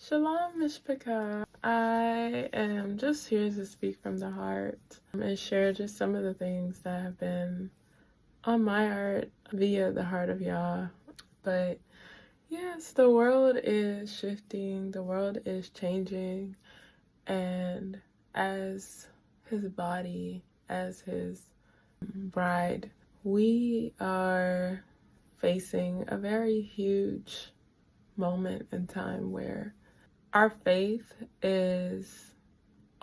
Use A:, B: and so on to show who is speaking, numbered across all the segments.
A: Shalam Mishpacha. I am just here to speak from the heart and share just some of the things that have been on my heart via the heart of Yah. But yes, the world is shifting, the world is changing, and as his body, as his bride, we are facing a very huge moment in time where our faith is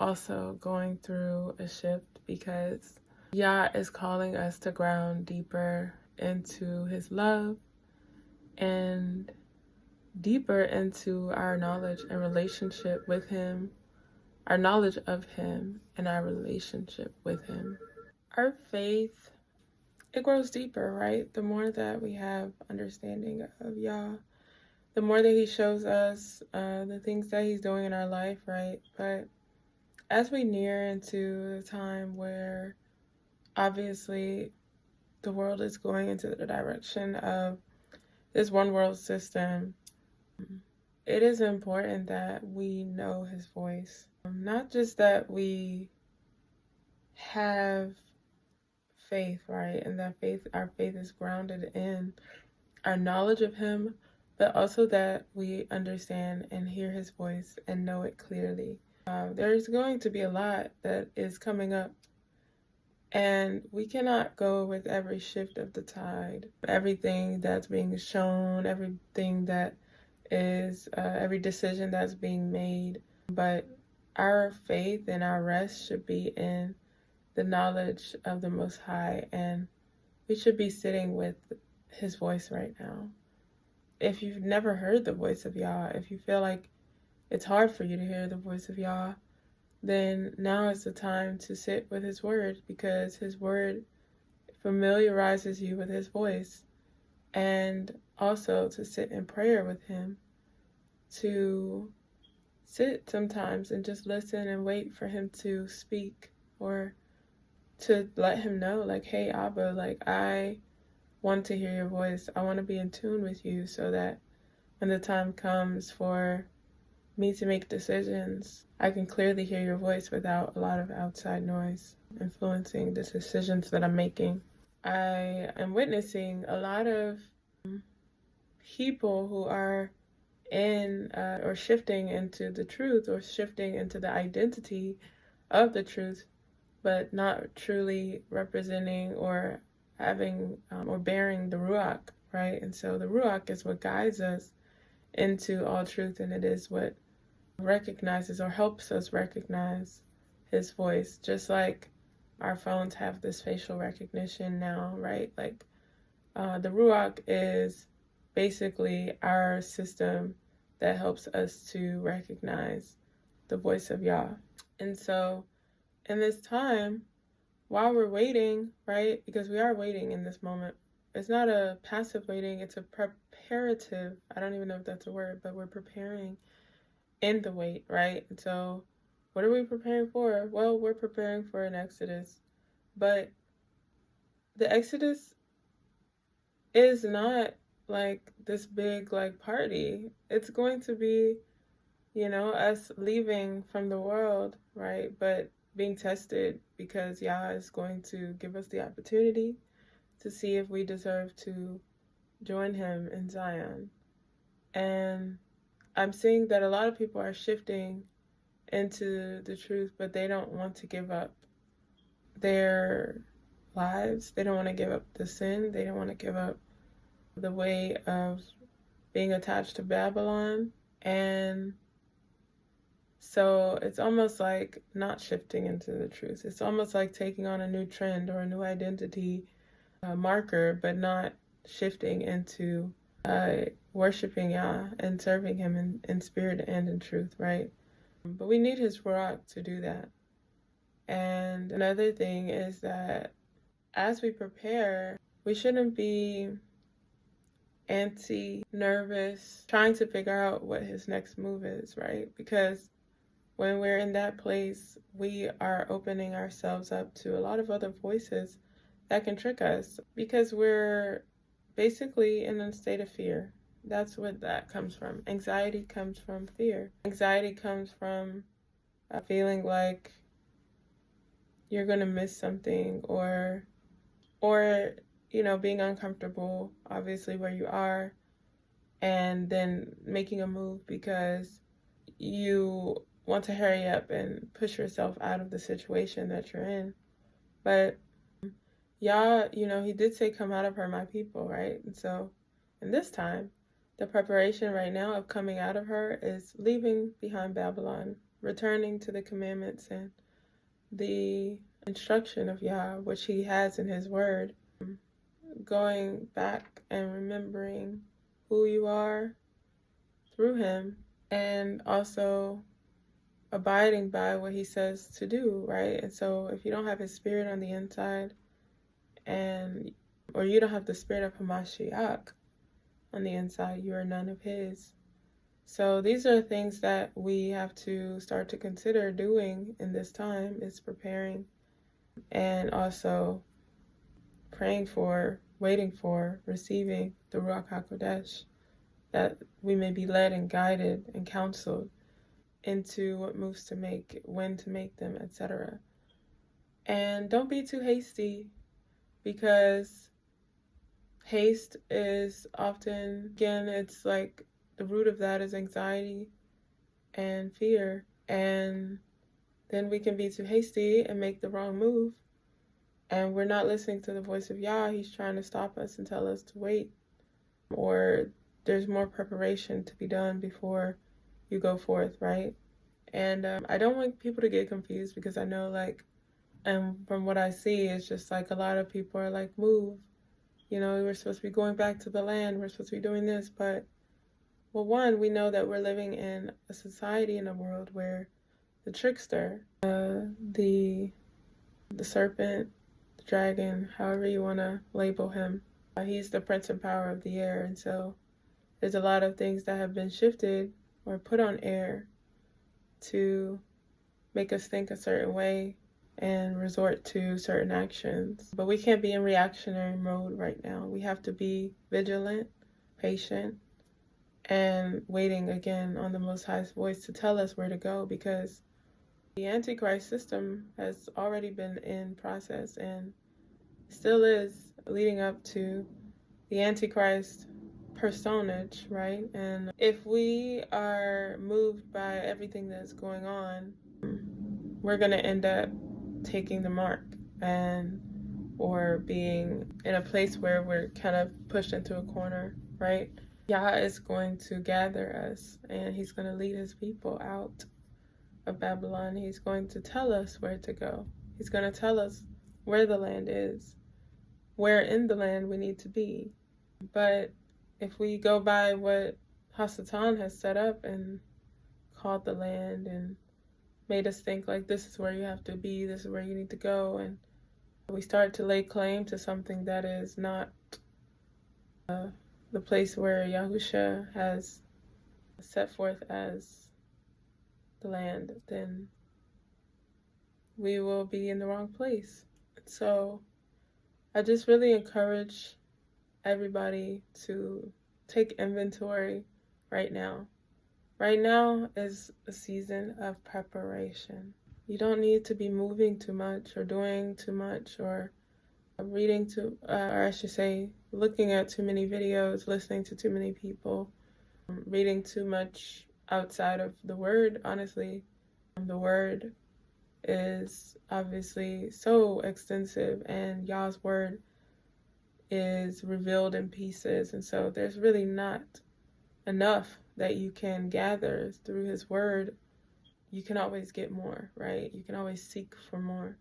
A: also going through a shift because Yah is calling us to ground deeper into his love and deeper into our knowledge and relationship with him, our knowledge of him and our relationship with him. Our faith, it grows deeper, right? The more that we have understanding of Yah, the more that he shows us the things that he's doing in our life, right? But as we near into the time where obviously the world is going into the direction of this one world system, it is important that we know his voice. Not just that we have faith, right? And that our faith is grounded in our knowledge of him, but also that we understand and hear his voice and know it clearly. There's going to be a lot that is coming up, and we cannot go with every shift of the tide, everything that's being shown, everything that is, every decision that's being made. But our faith and our rest should be in the knowledge of the Most High, and we should be sitting with his voice right now. If you've never heard the voice of Yah, if you feel like it's hard for you to hear the voice of Yah, then now is the time to sit with his word, because his word familiarizes you with his voice, and also to sit in prayer with him, to sit sometimes and just listen and wait for him to speak, or to let him know, like, hey, Abba, like, I want to hear your voice. I want to be in tune with you so that when the time comes for me to make decisions, I can clearly hear your voice without a lot of outside noise influencing the decisions that I'm making. I am witnessing a lot of people who are in or shifting into the truth, or shifting into the identity of the truth, but not truly representing or having or bearing the ruach, right? And so the ruach is what guides us into all truth, and it is what recognizes or helps us recognize his voice. Just like our phones have this facial recognition now, right? Like the ruach is basically our system that helps us to recognize the voice of Yah. And so in this time, while we're waiting, right, because we are waiting in this moment, it's not a passive waiting, it's a preparative. I don't even know if that's a word, but we're preparing in the wait, right? And so what are we preparing for? Well, we're preparing for an exodus, but the exodus is not like this big like party. It's going to be, us leaving from the world, right? But being tested, because Yah is going to give us the opportunity to see if we deserve to join him in Zion. And I'm seeing that a lot of people are shifting into the truth, but they don't want to give up their lives. They don't want to give up the sin. They don't want to give up the way of being attached to Babylon. And so it's almost like not shifting into the truth. It's almost like taking on a new trend or a new identity marker, but not shifting into worshiping Yah and serving him in spirit and in truth, right? But we need his ruach to do that. And another thing is that as we prepare, we shouldn't be antsy, nervous, trying to figure out what his next move is, right? Because when we're in that place, we are opening ourselves up to a lot of other voices that can trick us, because we're basically in a state of fear. That's what that comes from. Anxiety comes from fear. Anxiety comes from feeling like you're going to miss something, or being uncomfortable, obviously, where you are, and then making a move because you want to hurry up and push yourself out of the situation that you're in. But Yah, he did say, come out of her, my people, right? And so in this time, the preparation right now of coming out of her is leaving behind Babylon, returning to the commandments and the instruction of Yah, which he has in his word, going back and remembering who you are through him, and also abiding by what he says to do, right? And so if you don't have his spirit on the inside, or you don't have the spirit of Hamashiach on the inside, you are none of his. So these are things that we have to start to consider doing in this time, is preparing and also praying for, waiting for, receiving the Ruach HaKodesh, that we may be led and guided and counseled into what moves to make, when to make them, etc. And don't be too hasty, because haste is often, again, it's like the root of that is anxiety and fear. And then we can be too hasty and make the wrong move. And we're not listening to the voice of Yah. He's trying to stop us and tell us to wait. Or there's more preparation to be done before you go forth, right? And I don't want people to get confused, because I know, and from what I see, it's just like a lot of people are like, move. We're supposed to be going back to the land. We're supposed to be doing this. But, well, one, we know that we're living in a society, in a world where the trickster, the serpent, the dragon, however you want to label him, he's the prince and power of the air. And so there's a lot of things that have been shifted or put on air to make us think a certain way and resort to certain actions. But we can't be in reactionary mode right now. We have to be vigilant, patient, and waiting again on the Most High's voice to tell us where to go, because the Antichrist system has already been in process and still is, leading up to the Antichrist personage, right? And if we are moved by everything that's going on, we're going to end up taking the mark or being in a place where we're kind of pushed into a corner, right? Yah is going to gather us, and he's going to lead his people out of Babylon. He's going to tell us where to go. He's going to tell us where the land is, where in the land we need to be. But if we go by what Hasatan has set up and called the land and made us think like, this is where you have to be, this is where you need to go, and we start to lay claim to something that is not the place where Yahusha has set forth as the land, then we will be in the wrong place. So I just really encourage everybody to take inventory right now. Right now is a season of preparation. You don't need to be moving too much or doing too much or or I should say, looking at too many videos, listening to too many people, reading too much outside of the word. Honestly, the word is obviously so extensive, and Yah's word is revealed in pieces, and so there's really not enough that you can gather through his word. You can always get more, right? You can always seek for more.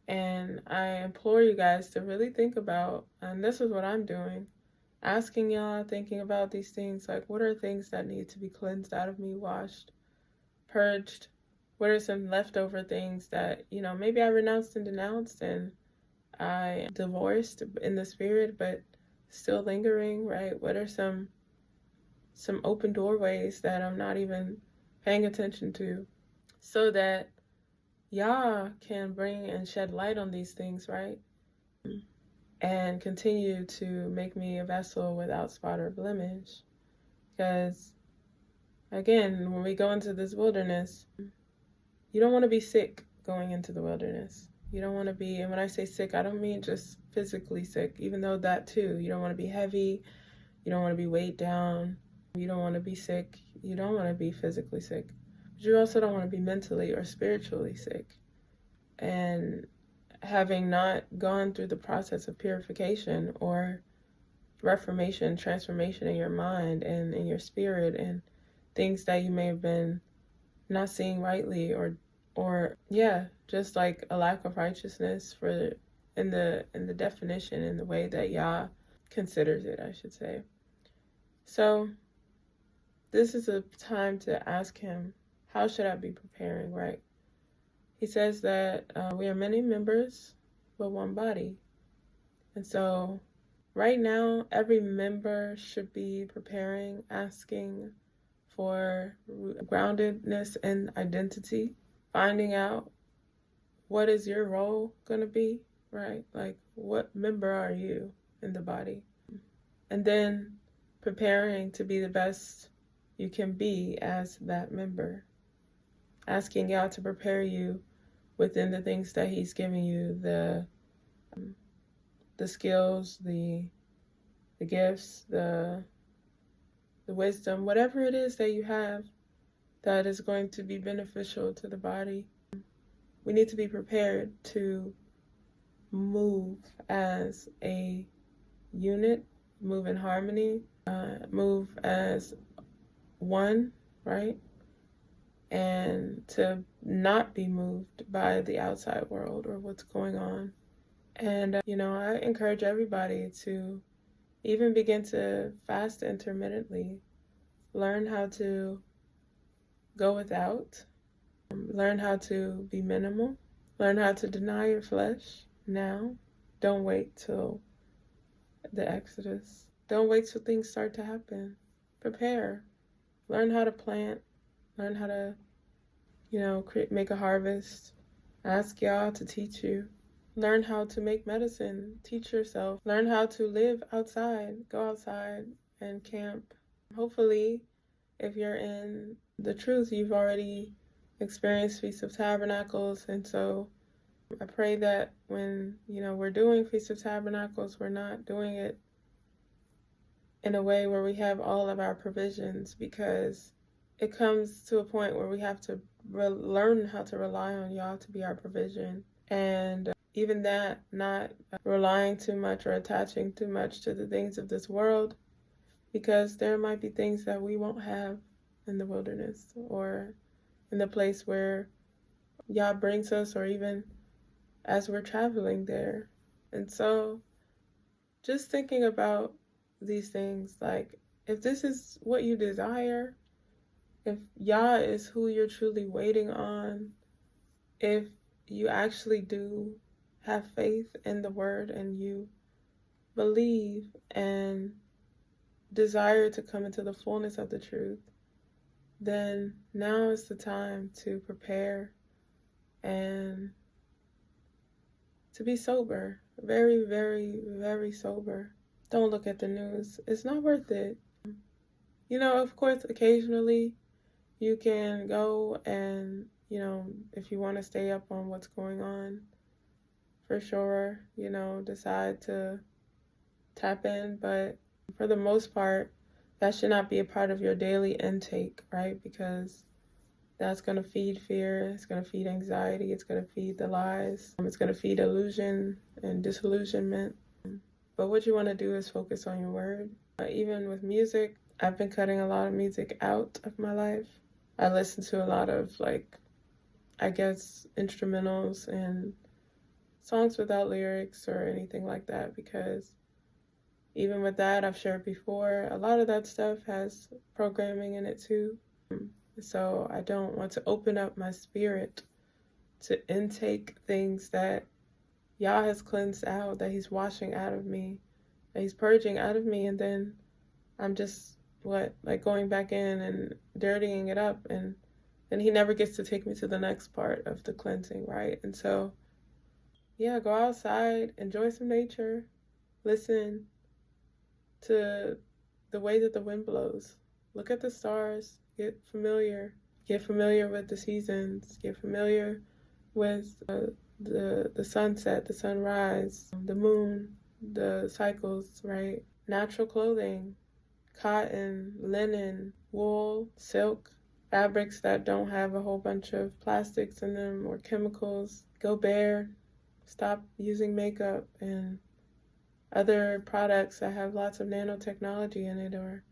A: And I implore you guys to really think about, and this is what I'm doing, asking Yah, thinking about these things, like, what are things that need to be cleansed out of me, washed, purged? What are some leftover things that, maybe I renounced and denounced, and I divorced in the spirit, but still lingering, right? What are some open doorways that I'm not even paying attention to, so that Yah can bring and shed light on these things, right? And continue to make me a vessel without spot or blemish. Because, again, when we go into this wilderness, you don't want to be sick going into the wilderness. You don't want to be, and when I say sick, I don't mean just physically sick, even though that too. You don't want to be heavy. You don't want to be weighed down. You don't want to be sick. You don't want to be physically sick. But you also don't want to be mentally or spiritually sick. And having not gone through the process of purification or reformation, transformation in your mind and in your spirit, and things that you may have been not seeing rightly, or just like a lack of righteousness in the definition, in the way that Yah considers it, I should say. So this is a time to ask him, how should I be preparing, right? He says that we are many members, but one body. And so right now, every member should be preparing, asking for groundedness and identity, finding out what is your role going to be, right? Like, what member are you in the body? And then preparing to be the best you can be as that member. Asking God to prepare you within the things that he's giving you, the skills, the gifts, the wisdom, whatever it is that you have that is going to be beneficial to the body. We need to be prepared to move as a unit, move in harmony, move as one, right? And to not be moved by the outside world or what's going on. And, I encourage everybody to even begin to fast intermittently, learn how to go without, learn how to be minimal, learn how to deny your flesh now. Don't wait till the Exodus. Don't wait till things start to happen. Prepare. Learn how to plant. Learn how to, make a harvest. Ask Yah to teach you. Learn how to make medicine. Teach yourself. Learn how to live outside. Go outside and camp. Hopefully, if you're in the truth, you've already experienced Feast of Tabernacles. And so I pray that when, we're doing Feast of Tabernacles, we're not doing it in a way where we have all of our provisions, because it comes to a point where we have to learn how to rely on Yah to be our provision. And even that, not relying too much or attaching too much to the things of this world, because there might be things that we won't have in the wilderness or in the place where Yah brings us, or even as we're traveling there. And so just thinking about these things, like, if this is what you desire, if Yah is who you're truly waiting on, if you actually do have faith in the word and you believe and desire to come into the fullness of the truth, then now is the time to prepare and to be sober. Very, very, very sober. Don't look at the news. It's not worth it. Of course, occasionally you can go and, if you want to stay up on what's going on, for sure, decide to tap in. But for the most part, that should not be a part of your daily intake, right? Because that's going to feed fear. It's going to feed anxiety. It's going to feed the lies. It's going to feed illusion and disillusionment. But what you want to do is focus on your word. Even with music, I've been cutting a lot of music out of my life. I listen to a lot of, instrumentals and songs without lyrics or anything like that, because even with that, I've shared before, a lot of that stuff has programming in it too. So I don't want to open up my spirit to intake things that Yah has cleansed out, that he's washing out of me, that he's purging out of me, and then I'm just, going back in and dirtying it up, and then he never gets to take me to the next part of the cleansing, right? And so, go outside, enjoy some nature, listen to the way that the wind blows, Look at the stars. Get familiar. Get familiar with the seasons. Get familiar with the sunset, the sunrise, the moon, the cycles, right? Natural clothing, cotton, linen, wool, silk, fabrics that don't have a whole bunch of plastics in them or chemicals. Go bare. Stop using makeup and other products that have lots of nanotechnology in it, or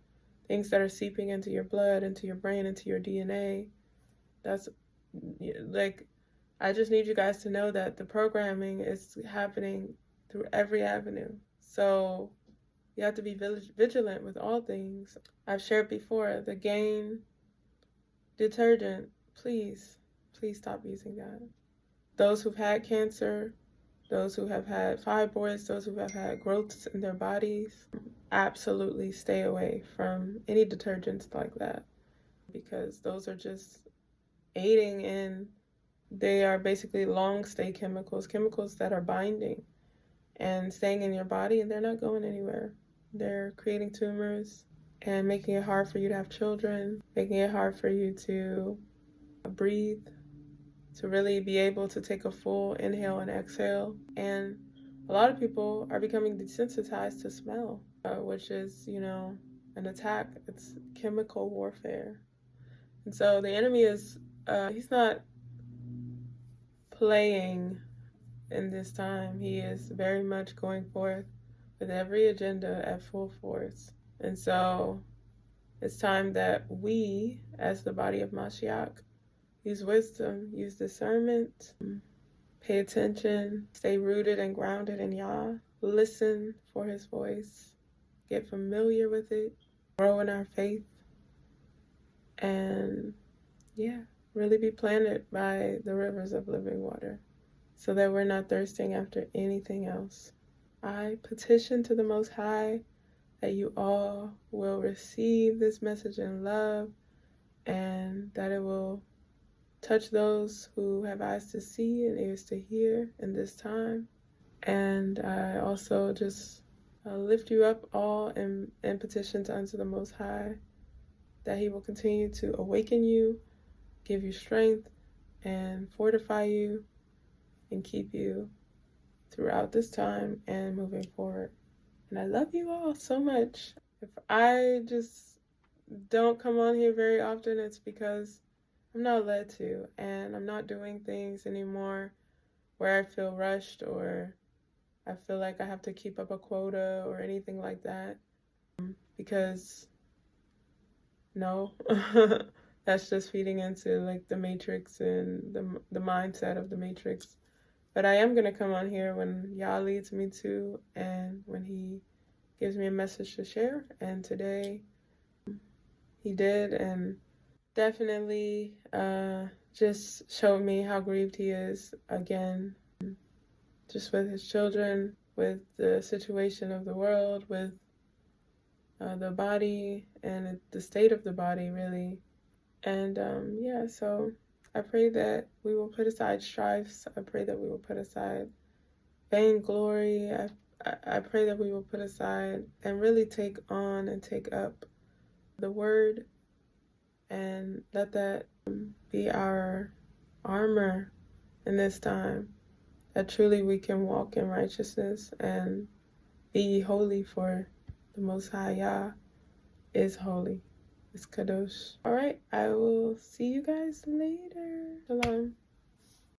A: things that are seeping into your blood, into your brain, into your DNA. That's like, I just need you guys to know that the programming is happening through every avenue. So you have to be vigilant with all things. I've shared before, the Gain detergent, please stop using that. Those who've had cancer, those who have had fibroids, those who have had growths in their bodies, absolutely stay away from any detergents like that, because those are just aiding in, they are basically long stay chemicals that are binding and staying in your body, and they're not going anywhere. They're creating tumors and making it hard for you to have children, making it hard for you to breathe, to really be able to take a full inhale and exhale. And a lot of people are becoming desensitized to smell, which is, an attack. It's chemical warfare. And so the enemy is, he's not playing in this time. He is very much going forth with every agenda at full force. And so it's time that we, as the body of Mashiach, use wisdom, use discernment, pay attention, stay rooted and grounded in Yah, listen for his voice, get familiar with it, grow in our faith, and really be planted by the rivers of living water so that we're not thirsting after anything else. I petition to the Most High that you all will receive this message in love, and that it will touch those who have eyes to see and ears to hear in this time. And I also just lift you up all in petitions unto the Most High, that he will continue to awaken you, give you strength, and fortify you, and keep you throughout this time and moving forward. And I love you all so much. If I just don't come on here very often, it's because I'm not led to, and I'm not doing things anymore where I feel rushed or I feel like I have to keep up a quota or anything like that, because no, that's just feeding into like the matrix and the mindset of the matrix. But I am going to come on here when Yah leads me to, and when he gives me a message to share. And today he did, and definitely just showed me how grieved he is again, just with his children, with the situation of the world, with the body and the state of the body, really. And so I pray that we will put aside strifes. I pray that we will put aside vainglory. I pray that we will put aside and really take on and take up the word, and let that be our armor in this time, that truly we can walk in righteousness and be holy, for the Most High Yah is holy. It's kadosh. All right, I will see you guys later. Shalom.